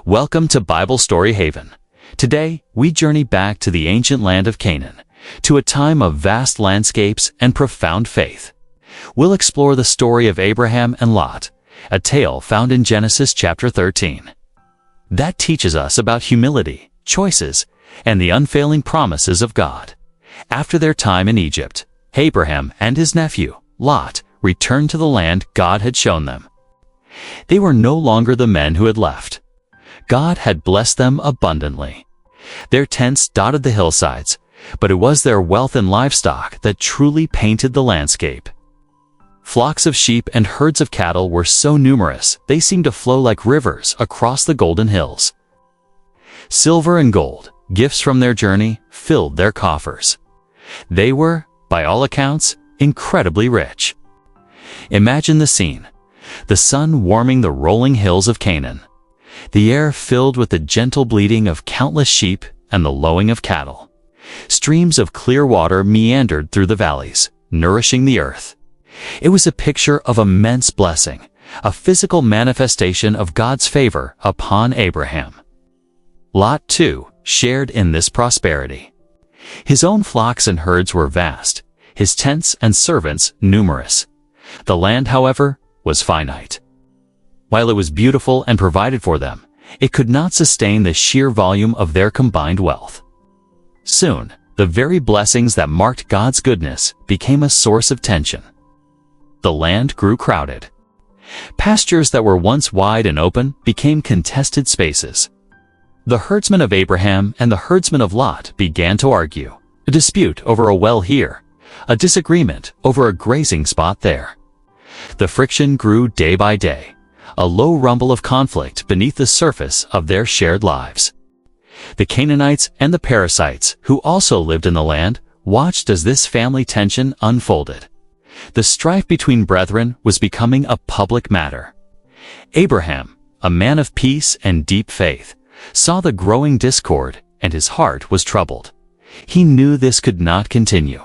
Welcome to Bible Story Haven. Today, we journey back to the ancient land of Canaan, to a time of vast landscapes and profound faith. We'll explore the story of Abraham and Lot, a tale found in Genesis chapter 13. That teaches us about humility, choices, and the unfailing promises of God. After their time in Egypt, Abraham and his nephew, Lot, returned to the land God had shown them. They were no longer the men who had left. God had blessed them abundantly. Their tents dotted the hillsides, but it was their wealth and livestock that truly painted the landscape. Flocks of sheep and herds of cattle were so numerous they seemed to flow like rivers across the golden hills. Silver and gold, gifts from their journey, filled their coffers. They were, by all accounts, incredibly rich. Imagine the scene: the sun warming the rolling hills of Canaan, the air filled with the gentle bleating of countless sheep and the lowing of cattle. Streams of clear water meandered through the valleys, nourishing the earth. It was a picture of immense blessing, a physical manifestation of God's favor upon Abraham. Lot, too, shared in this prosperity. His own flocks and herds were vast, his tents and servants numerous. The land, however, was finite. While it was beautiful and provided for them, it could not sustain the sheer volume of their combined wealth. Soon, the very blessings that marked God's goodness became a source of tension. The land grew crowded. Pastures that were once wide and open became contested spaces. The herdsmen of Abraham and the herdsmen of Lot began to argue, a dispute over a well here, a disagreement over a grazing spot there. The friction grew day by day, a low rumble of conflict beneath the surface of their shared lives. The Canaanites and the Perizzites, who also lived in the land, watched as this family tension unfolded. The strife between brethren was becoming a public matter. Abraham, a man of peace and deep faith, saw the growing discord, and his heart was troubled. He knew this could not continue.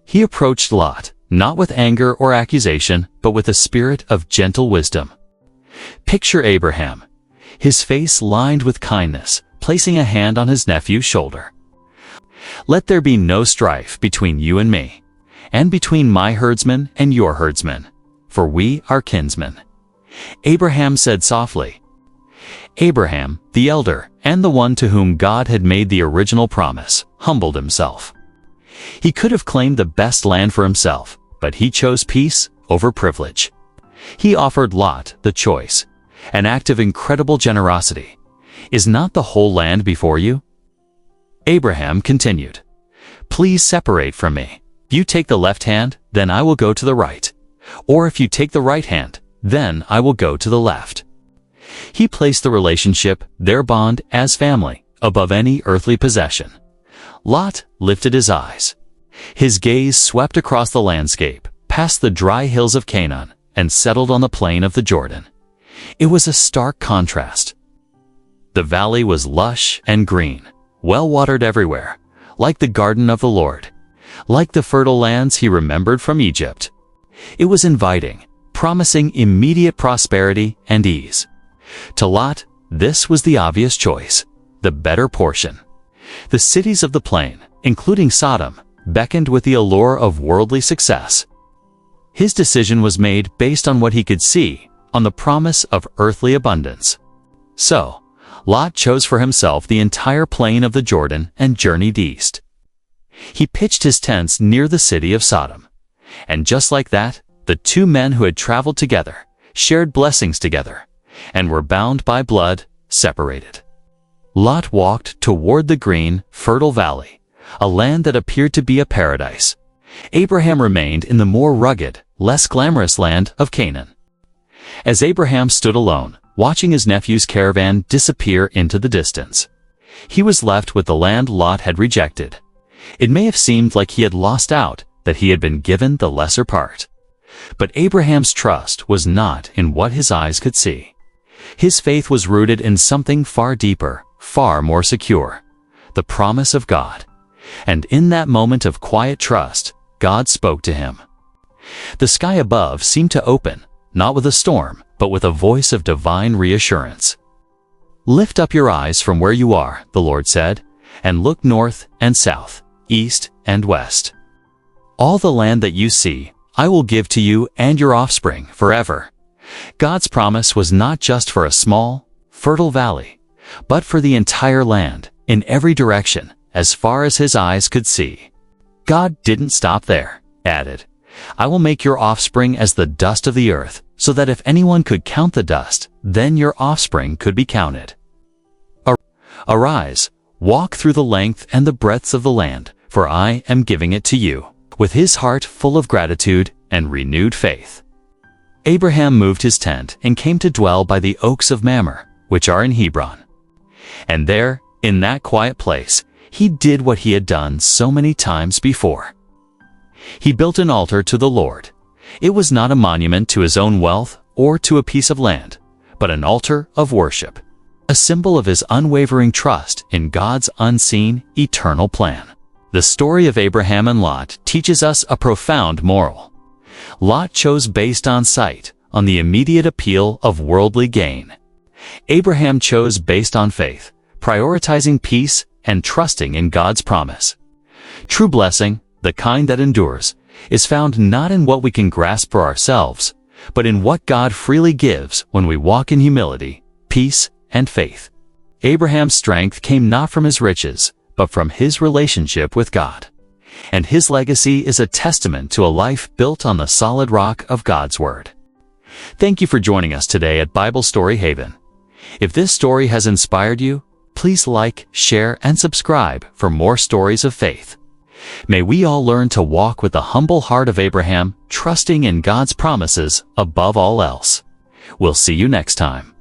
He approached Lot, not with anger or accusation, but with a spirit of gentle wisdom. Picture Abraham, his face lined with kindness, placing a hand on his nephew's shoulder. "Let there be no strife between you and me, and between my herdsmen and your herdsmen, for we are kinsmen," Abraham said softly. Abraham, the elder, and the one to whom God had made the original promise, humbled himself. He could have claimed the best land for himself, but he chose peace over privilege. He offered Lot the choice, an act of incredible generosity. "Is not the whole land before you?" Abraham continued, "Please separate from me. If you take the left hand, then I will go to the right. Or if you take the right hand, then I will go to the left." He placed the relationship, their bond as family, above any earthly possession. Lot lifted his eyes. His gaze swept across the landscape, past the dry hills of Canaan, and settled on the plain of the Jordan. It was a stark contrast. The valley was lush and green, well-watered everywhere, like the garden of the Lord, like the fertile lands he remembered from Egypt. It was inviting, promising immediate prosperity and ease. To Lot, this was the obvious choice, the better portion. The cities of the plain, including Sodom, beckoned with the allure of worldly success. His decision was made based on what he could see, on the promise of earthly abundance. So, Lot chose for himself the entire plain of the Jordan and journeyed east. He pitched his tents near the city of Sodom. And just like that, the two men who had traveled together, shared blessings together, and were bound by blood, separated. Lot walked toward the green, fertile valley, a land that appeared to be a paradise. Abraham remained in the more rugged, less glamorous land of Canaan. As Abraham stood alone, watching his nephew's caravan disappear into the distance, he was left with the land Lot had rejected. It may have seemed like he had lost out, that he had been given the lesser part. But Abraham's trust was not in what his eyes could see. His faith was rooted in something far deeper, far more secure, the promise of God. And in that moment of quiet trust, God spoke to him. The sky above seemed to open, not with a storm, but with a voice of divine reassurance. "Lift up your eyes from where you are," the Lord said, "and look north and south, east and west. All the land that you see, I will give to you and your offspring forever." God's promise was not just for a small, fertile valley, but for the entire land, in every direction, as far as his eyes could see. God didn't stop there, added, "I will make your offspring as the dust of the earth, so that if anyone could count the dust, then your offspring could be counted. Arise, walk through the length and the breadth of the land, for I am giving it to you." With his heart full of gratitude and renewed faith, Abraham moved his tent and came to dwell by the oaks of Mamre, which are in Hebron. And there, in that quiet place, he did what he had done so many times before. He built an altar to the Lord. It was not a monument to his own wealth or to a piece of land, but an altar of worship, a symbol of his unwavering trust in God's unseen, eternal plan. The story of Abraham and Lot teaches us a profound moral. Lot chose based on sight, on the immediate appeal of worldly gain. Abraham chose based on faith, prioritizing peace and trusting in God's promise. True blessing, the kind that endures, is found not in what we can grasp for ourselves, but in what God freely gives when we walk in humility, peace, and faith. Abraham's strength came not from his riches, but from his relationship with God. And his legacy is a testament to a life built on the solid rock of God's Word. Thank you for joining us today at Bible Story Haven. If this story has inspired you, please like, share, and subscribe for more stories of faith. May we all learn to walk with the humble heart of Abraham, trusting in God's promises above all else. We'll see you next time.